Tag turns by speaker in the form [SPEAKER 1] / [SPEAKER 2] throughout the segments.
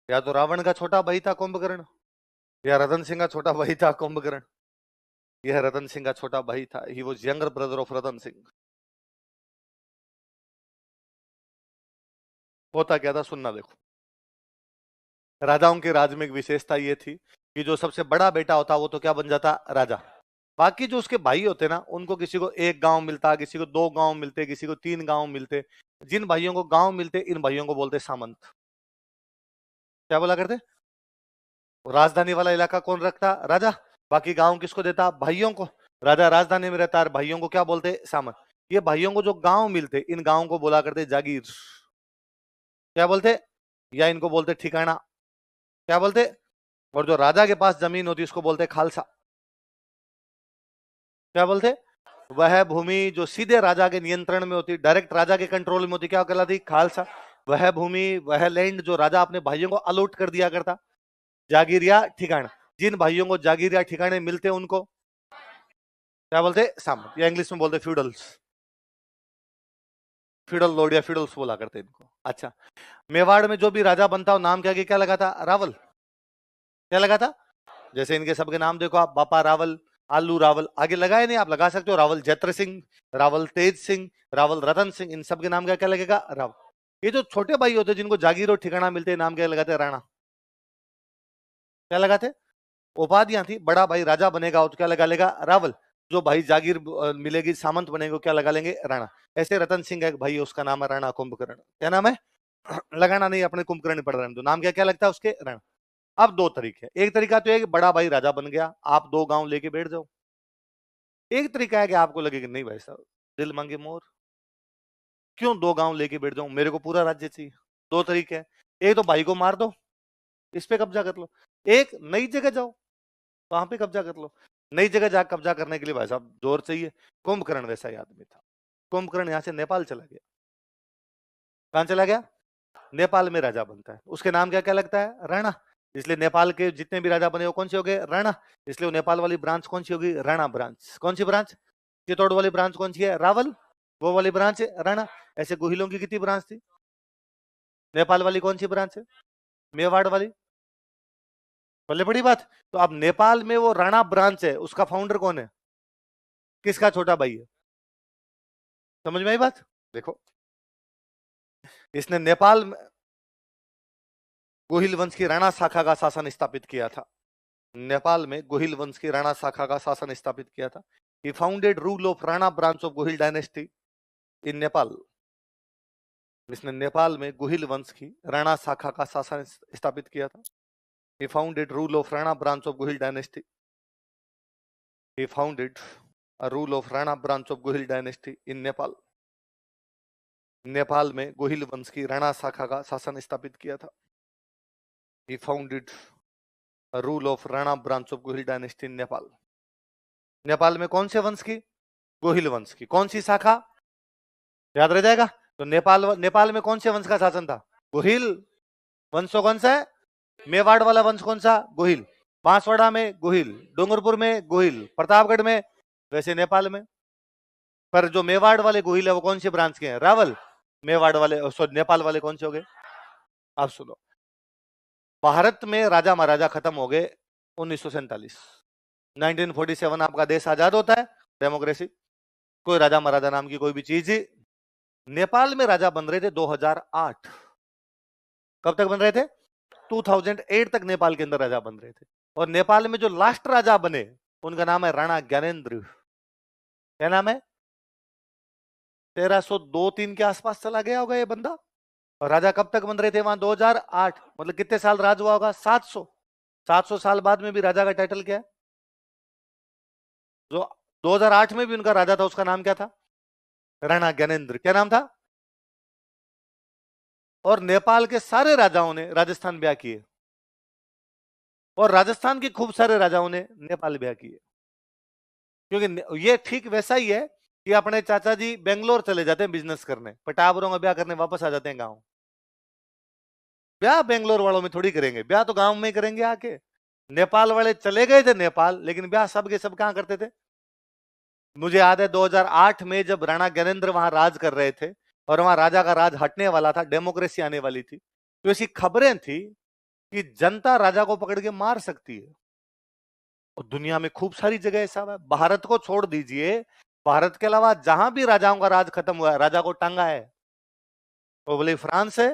[SPEAKER 1] या तो रावण का छोटा भाई था कुंभकर्ण, या रतन सिंह का छोटा भाई था कुंभकर्ण। यह रतन सिंह का छोटा भाई था, he was younger brother of Ratan Singh. होता क्या था सुनना देखो। राजाओं के राज में एक विशेषता ये थी कि जो सबसे बड़ा बेटा होता वो तो क्या बन जाता, राजा। बाकी जो उसके भाई होते ना, उनको किसी को एक गांव मिलता, किसी को दो गांव मिलते, किसी को तीन गांव मिलते। जिन भाइयों को गांव मिलते, इन भाइयों को बोलते सामंत। क्या बोला करते? राजधानी वाला इलाका कौन रखता, राजा। बाकी गांव किसको देता, भाइयों को। राजा राजधानी में रहता है, भाइयों को क्या बोलते, सामंत। ये भाइयों को जो गांव मिलते, इन गांव को बोला करते जागीर। क्या बोलते? या इनको बोलते ठिकाना। क्या बोलते? और जो राजा के पास जमीन होती उसको बोलते खालसा। क्या बोलते? वह भूमि जो सीधे राजा के नियंत्रण में होती, डायरेक्ट राजा के कंट्रोल में होती, क्या कहलाती, खालसा। वह भूमि, वह लैंड जो राजा अपने भाइयों को अलॉट कर दिया करता, जागीर या ठिकाना। जिन भाइयों को जागीर या ठिकाने मिलते उनको क्या बोलते, सामंत। या इंग्लिश में बोलते फ्यूडल्स। फ्यूडल लॉर्ड या फ्यूडल्स बोला करते इनको। अच्छा, मेवाड़ में जो भी राजा बनता हो नाम क्या लगा था, रावल। क्या लगा था? जैसे इनके सबके नाम देखो आप, बापा रावल, आलू रावल, आगे लगाए नहीं, आप लगा सकते हो, रावल जैत्र सिंह, रावल तेज सिंह, रावल रतन सिंह, इन सबके नाम क्या लगेगा, रावल। ये जो छोटे भाई होते जिनको जागीर और ठिकाना मिलते नाम क्या लगाते, राणा। क्या लगाते? उपाधियां थी, बड़ा भाई राजा बनेगा तो क्या लगा लेगा, रावल। जो भाई जागीर मिलेगी सामंत बनेगा क्या लगा लेंगे, राणा। ऐसे रतन सिंह का एक भाई, उसका नाम है राणा कुंभकर्ण। क्या नाम है? लगाना नहीं, अपने कुंभकर्ण पढ़ रहे हैं तो नाम क्या लगता है उसके, राणा। अब दो तरीके, एक तरीका तो है कि बड़ा भाई राजा बन गया, आप दो गांव लेके बैठ जाओ। एक तरीका है कि आपको लगे कि नहीं भाई साहब, दिल मांगे मोर, क्यों दो गांव लेके बैठ जाऊं, मेरे को पूरा राज्य चाहिए। दो तरीके हैं, एक तो भाई को मार दो, इस पे कब्जा कर लो। एक नई जगह जाओ, वहां पे कब्जा कर लो। नई जगह जा कब्जा करने के लिए भाई साहब जोर चाहिए। कुंभकर्ण वैसा ही आदमी था। कुंभकर्ण यहां से नेपाल चला गया। कहां चला गया? नेपाल में राजा बनता है, उसके नाम क्या लगता है, राणा। इसलिए नेपाल के जितने भी राजा बने वो कौन से हो गए, राणा। इसलिए वो नेपाल वाली ब्रांच कौन सी होगी, राणा ब्रांच। कौन सी ब्रांच? चित्तौड़ वाली ब्रांच कौन सी है, रावल। वो वाली ब्रांच है राणा। ऐसे गोहिलों की कितनी ब्रांच थी? नेपाल वाली कौन सी ब्रांच है, मेवाड़ वाली। बोले बड़ी बात। तो अब नेपाल में वो राणा ब्रांच है, उसका फाउंडर कौन है, किसका छोटा भाई है? समझ में आई बात? देखो, इसने नेपाल में गोहिल वंश की राणा शाखा का शासन स्थापित किया था। नेपाल में गोहिल वंश की राणा शाखा का शासन स्थापित किया था। He founded rule of Rana branch of Gohil dynasty in Nepal. इसने नेपाल में गोहिल वंश की राणा शाखा का शासन स्थापित किया था। He founded rule of Rana branch of Gohil dynasty। He founded a rule of Rana branch of Gohil dynasty in Nepal. Nepal में गोहिल वंश की राणा शाखा का शासन स्थापित किया था। He founded a rule of Rana branch of Gohil dynasty in Nepal. Nepal में कौन से वंश की? गोहिल वंश की। कौन सी शाखा? याद रह जाएगा। तो नेपाल में कौन से वंश का शासन था? गोहिल वंश। कौन सा है? मेवाड़ वाला वंश कौन सा? गोहिल। बांसवाड़ा में गोहिल, डूंगरपुर में गोहिल, प्रतापगढ़ में, वैसे नेपाल में। पर जो मेवाड़ वाले गोहिल है वो कौन सी ब्रांच के हैं? रावल। मेवाड़ वाले सॉरी नेपाल वाले कौन से हो गए? आप सुनो, भारत में राजा महाराजा खत्म हो गए 1947। 1947 आपका देश आजाद होता है, डेमोक्रेसी। कोई राजा महाराजा नाम की कोई भी चीज ही। नेपाल में राजा बन रहे थे 2008। कब तक बन रहे थे? 2008 तक नेपाल के अंदर राजा बन रहे थे। और नेपाल में जो लास्ट राजा बने उनका नाम है राणा ज्ञानेन्द्र। क्या नाम है? 1302-3 के आसपास चला गया होगा ये बंदा। और राजा कब तक बन रहे थे वहां? 2008। मतलब कितने साल राज हुआ होगा? 700। 700 साल बाद में भी राजा का टाइटल क्या है? जो 2008 में भी उनका राजा था उसका नाम क्या था? राणा ज्ञानेन्द्र। क्या नाम था? और नेपाल के सारे राजाओं ने राजस्थान ब्याह किए, और राजस्थान के खूब सारे राजाओं ने नेपाल ब्याह किए। क्योंकि ये ठीक वैसा ही है कि अपने चाचा जी बेंगलोर चले जाते हैं बिजनेस करने, पटावरों में ब्याह करने वापस आ जाते हैं गांव। ब्याह बेंगलोर वालों में थोड़ी करेंगे, ब्याह तो गांव में ही करेंगे आके। नेपाल वाले चले गए थे नेपाल, लेकिन ब्याह सब के सब कहां करते थे? मुझे याद है 2008 में जब राणा ज्ञानेन्द्र वहां राज कर रहे थे और वहां राजा का राज हटने वाला था, डेमोक्रेसी आने वाली थी, तो ऐसी खबरें थी कि जनता राजा को पकड़ के मार सकती है। और दुनिया में खूब सारी जगह ऐसा है, भारत को छोड़ दीजिए, भारत के अलावा जहां भी राजाओं का राज खत्म हुआ है, राजा को टांगा है। वो बोले फ्रांस है,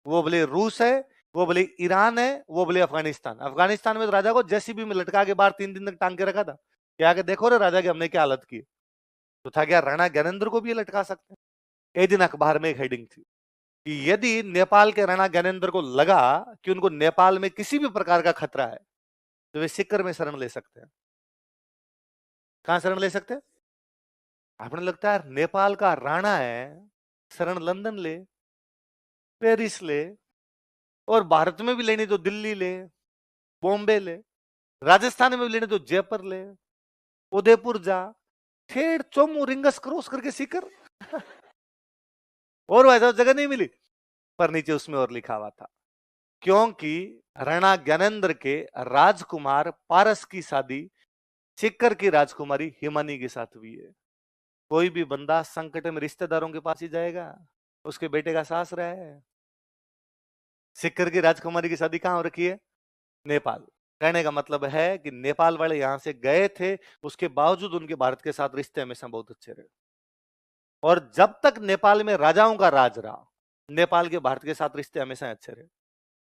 [SPEAKER 1] वो बोले रूस है, वो बोले ईरान है, वो बोले अफगानिस्तान। अफगानिस्तान में तो राजा को जेसीबी में लटका के बाहर 3 दिन तक टांग के रखा था, क्या आके देखो रे राजा की हमने क्या हालत की। तो था क्या राणा ज्ञानेंद्र को भी लटका सकते हैं। एक दिन अखबार में एक हेडिंग थी कि यदि नेपाल के राणा ज्ञानेंद्र को लगा कि उनको नेपाल में किसी भी प्रकार का खतरा है तो वे सिक्कर में शरण ले सकते हैं। कहां शरण ले सकते हैं? आपने लगता है नेपाल का राणा है, शरण लंदन ले, पेरिस ले, और भारत में भी लेनी तो दिल्ली ले, बॉम्बे ले, राजस्थान में भी लेने तो जयपुर ले, उदयपुर जा, ठेठ चोमू रिंगस क्रॉस करके सीकर और वैसा जगह नहीं मिली। पर नीचे उसमें और लिखा हुआ था क्योंकि राणा ज्ञानेंद्र के राजकुमार पारस की शादी सीकर की राजकुमारी हिमानी के साथ हुई है। कोई भी बंदा संकट में रिश्तेदारों के पास ही जाएगा, उसके बेटे का सास रहा है। सीकर की राजकुमारी की शादी कहां हो रखी है? नेपाल। कहने का मतलब है कि नेपाल वाले यहां से गए थे, उसके बावजूद उनके भारत के साथ रिश्ते हमेशा बहुत अच्छे रहे। और जब तक नेपाल में राजाओं का राज रहा, नेपाल के भारत के साथ रिश्ते हमेशा अच्छे रहे।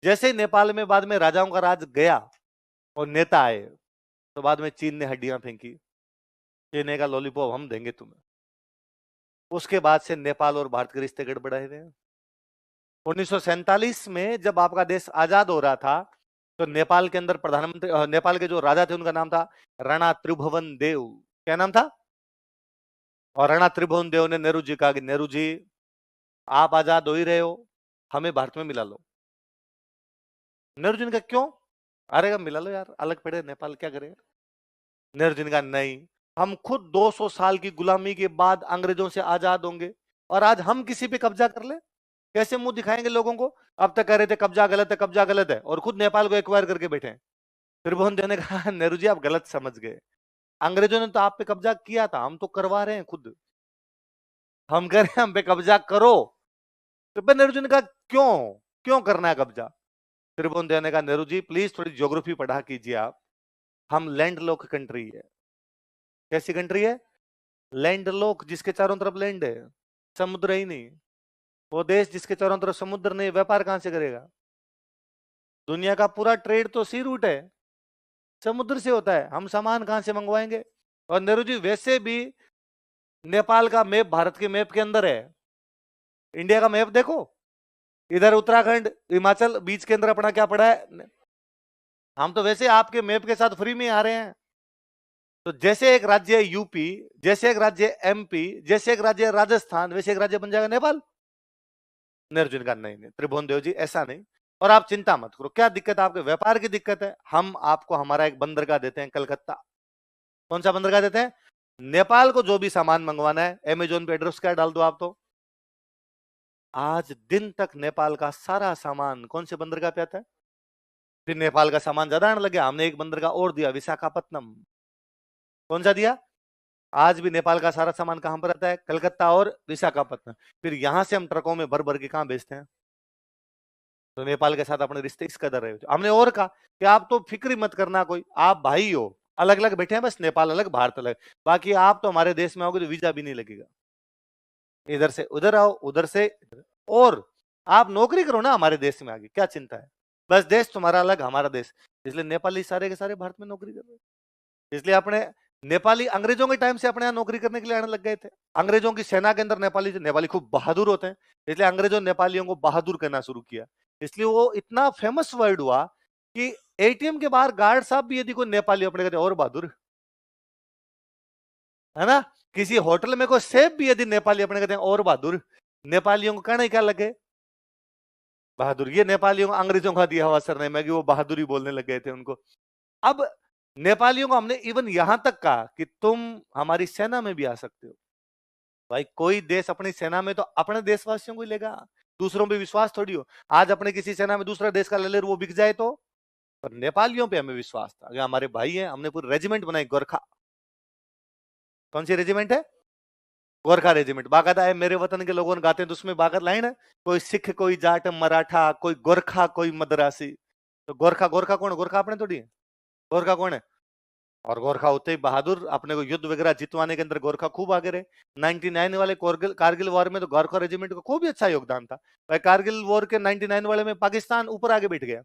[SPEAKER 1] जैसे ही नेपाल में बाद में राजाओं का राज गया और नेता आए, तो बाद में चीन ने हड्डियां फेंकी, चीन ने कहा लॉलीपॉप हम देंगे तुम्हें। उसके बाद से नेपाल और भारत के रिश्ते गड़बड़ाए हुए हैं। 1947 में जब आपका देश आजाद हो रहा था, तो नेपाल के अंदर प्रधानमंत्री, नेपाल के जो राजा थे उनका नाम था राणा त्रिभुवन देव। क्या नाम था? और राणा त्रिभुवन देव ने नेहरू जी कहा कि नेहरू जी आप आजाद हो ही रहे हो, हमें भारत में मिला लो। नेहरू जी ने कहा क्यों? अरे मिला लो यार, अलग पड़े नेपाल क्या करेगा। नेहरू जी ने कहा नहीं, हम खुद 200 साल की गुलामी के बाद अंग्रेजों से आजाद होंगे और आज हम किसी पे कब्जा कर ले, कैसे मुंह दिखाएंगे लोगों को? अब तक कह रहे थे कब्जा गलत है, कब्जा गलत है, और खुद नेपाल को एक्वायर करके बैठे हैं। त्रिभुवन देव ने कहा नेहरू जी आप गलत समझ गए, अंग्रेजों ने तो आप पे कब्जा किया था, हम तो करवा रहे हैं खुद, हम कह रहे हैं हम पे कब्जा करो। तो नेहरू जी ने कहा क्यों, क्यों करना है कब्जा? त्रिभुवन देव ने कहा नेहरू जी प्लीज थोड़ी ज्योग्राफी पढ़ा कीजिए आप, हम लैंड लॉक कंट्री है। कैसी कंट्री है? लैंड लॉक, जिसके चारों तरफ लैंड है, समुद्र ही नहीं। वो देश जिसके चारों तरफ समुद्र नहीं, व्यापार कहां से करेगा? दुनिया का पूरा ट्रेड तो सी रूट है, समुद्र से होता है, हम सामान कहां से मंगवाएंगे? और नेहरू जी वैसे भी नेपाल का मैप भारत के मैप के अंदर है, इंडिया का मैप देखो, इधर उत्तराखंड हिमाचल बीच के अंदर अपना क्या पड़ा है, हम तो वैसे आपके मैप के साथ फ्री में आ रहे हैं। तो जैसे एक राज्य है यूपी, जैसे एक राज्य है एमपी, जैसे एक राज्य है राजस्थान, वैसे एक राज्य बन जाएगा नेपाल। नेहरू जी ने कहा नहीं नहीं त्रिभुवन देव जी ऐसा नहीं, और आप चिंता मत करो, क्या दिक्कत है आपके? व्यापार की दिक्कत है, हम आपको हमारा एक बंदरगाह देते हैं कलकत्ता। कौन सा बंदरगाह देते हैं? नेपाल को जो भी सामान मंगवाना है अमेजोन पे एड्रेस क्या डाल दो आप, तो आज दिन तक नेपाल का सारा सामान कौन से बंदरगाह पे आता है? फिर नेपाल का सामान ज्यादा आने लगे, हमने एक बंदरगाह और दिया, विशाखापत्तनम। कौन सा दिया? आज भी नेपाल का सारा सामान कहां पर आता है? कलकत्ता और विशाखापत्तनम। फिर यहां से हम ट्रकों में भर भर के कहां बेचते हैं? तो नेपाल के साथ अपने रिश्ते इस कदर रहे। हमने और कहा कि आप तो फिक्र मत करना, कोई आप भाई हो, अलग अलग बैठे हैं बस, नेपाल अलग भारत अलग, बाकी आप तो हमारे देश में आओगे तो वीजा भी नहीं लगेगा, इधर से उधर आओ, उधर से इधर। और आप नौकरी करो ना हमारे देश में, आगे क्या चिंता है, बस देश तुम्हारा अलग हमारा देश। इसलिए नेपाली सारे के सारे भारत में नौकरी कर रहे हैं। इसलिए अपने नेपाली अंग्रेजों के टाइम से अपने यहाँ नौकरी करने के लिए आने लग गए थे। अंग्रेजों की सेना के अंदर नेपाली खूब बहादुर होते हैं, इसलिए अंग्रेजों ने नेपालियों को बहादुर कहना शुरू किया। इसलिए वो इतना फेमस वर्ड हुआ कि एटीएम के बाहर गार्ड साहब भी यदि कोई नेपाली अपने कहते और बहादुर, है ना? किसी होटल में कोई सेफ भी यदि नेपाली अपने कहते हैं और बहादुर, नेपालियों को कहना क्या लगे? बहादुर। ये नेपालियों को अंग्रेजों का दिया हुआ सरनेम है कि वो बहादुरी बोलने लग गए थे उनको। अब नेपालियों को हमने इवन यहां तक कहा कि तुम हमारी सेना में भी आ सकते हो। भाई कोई देश अपनी सेना में तो अपने देशवासियों को ही लेगा, दूसरों पे विश्वास थोड़ी हो। आज अपने किसी सेना में दूसरा देश का ले ले वो बिक जाए तो, पर नेपालियों पे हमें विश्वास था, अगर हमारे भाई हैं, हमने पूरी रेजिमेंट बनाई गोरखा। कौन सी रेजिमेंट है? गोरखा रेजिमेंट। बाकायदा है, मेरे वतन के लोगों ने गाते हैं तो उसमें बाकायदा लाइन है, कोई सिख, कोई जाट, मराठा, कोई गोरखा, कोई मद्रासी। तो गोरखा गोरखा कौन? गोरखा अपने थोड़ी है। गोरखा कौन है? और गोरखा होते ही बहादुर, अपने को युद्ध वगैरह जितवाने के अंदर गोरखा खूब आगे रहे। 99 वाले कारगिल वॉर में तो गोरखा रेजिमेंट का खूब ही अच्छा योगदान था भाई। कारगिल वॉर के 99 वाले में पाकिस्तान ऊपर आगे बैठ गया,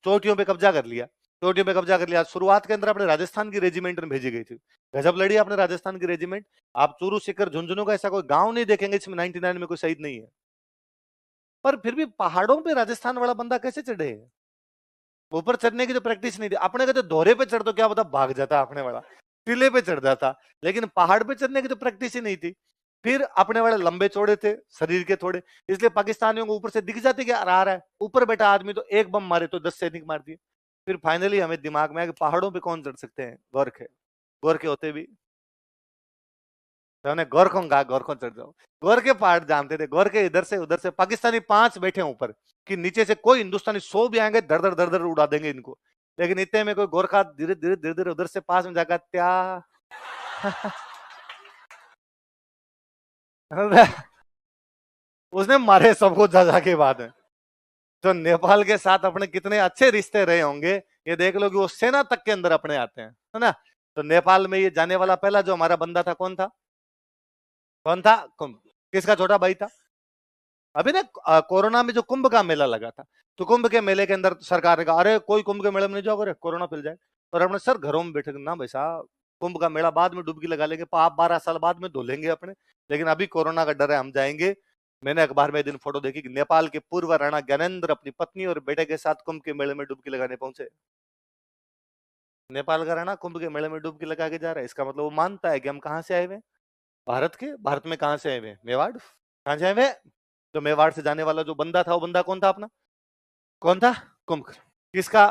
[SPEAKER 1] चोटियों पे कब्जा कर लिया। चोटियों पे कब्जा कर लिया। शुरुआत के अंदर अपने राजस्थान की रेजिमेंट में भेजी गई थी, गजब लड़ी अपने राजस्थान की रेजिमेंट। आप चूरू सीकर झुंझुनू का ऐसा कोई गांव नहीं देखेंगे जिसमें 99 में कोई शहीद नहीं है। पर फिर भी पहाड़ों पे राजस्थान वाला बंदा कैसे चढ़े? ऊपर चढ़ने की तो प्रैक्टिस नहीं थी अपने के। तो दोहरे पे चढ़ तो क्या पता भाग जाता अपने वाला, टीले पे चढ़ जाता, लेकिन पहाड़ पे चढ़ने की तो प्रैक्टिस ही नहीं थी। फिर अपने वाले लंबे चौड़े थे शरीर के थोड़े, इसलिए पाकिस्तानियों को ऊपर से दिख जाते कि आ रहा है ऊपर बैठा आदमी, तो एक बम मारे तो 10 सैनिक मार दिए। फिर फाइनली हमें दिमाग में आया कि पहाड़ों पे कौन चढ़ सकते हैं? गोरखे। गोरखे होते भी तो हमने गोरखों कहा गोरखों चढ़ जाओ। गोरखे पहाड़ जानते थे, गोरखे इधर से उधर से, पाकिस्तानी 5 बैठे हैं ऊपर कि नीचे से कोई हिंदुस्तानी 100 भी आएंगे दर दर उड़ा देंगे इनको। लेकिन इतने में कोई गोरखा धीरे धीरे धीरे धीरे उधर से पास में जाकर त्या उसने मारे सबको जा जाके बाद में। तो नेपाल के साथ अपने कितने अच्छे रिश्ते रहे होंगे ये देख लो कि वो सेना तक के अंदर अपने आते हैं, है ना। तो नेपाल में ये जाने वाला पहला जो हमारा बंदा था कौन था? कौन था? कुंभ। किसका छोटा भाई था? अभी ना कोरोना में जो कुंभ का मेला लगा था, तो कुंभ के मेले के अंदर सरकार ने कहा अरे कोई कुंभ के मेले में नहीं जाओ, अरे कोरोना फैल जाए। और अपने सर घरों में बैठे ना भाई साहब, कुंभ का मेला बाद में डुबकी लगा लेंगे, आप 12 साल बाद में धो लेंगे अपने, लेकिन अभी कोरोना का डर है, हम जाएंगे। मैंने अखबार में एक दिन फोटो देखी कि नेपाल के पूर्व राणा ज्ञानेंद्र अपनी पत्नी और बेटे के साथ कुंभ के मेले में डुबकी लगाने पहुंचे। नेपाल का राणा कुंभ के मेले में डुबकी लगा के जा रहा है, इसका मतलब वो मानता है कि हम कहाँ से आए हुए हैं? भारत के। भारत में कहाँ से आए हुए हैं? मेवाड़। कहाँ से आए हुए हैं? तो मेवाड़ से जाने वाला जो बंदा था वो बंदा कौन था अपना? कौन था? कुंभ। किसका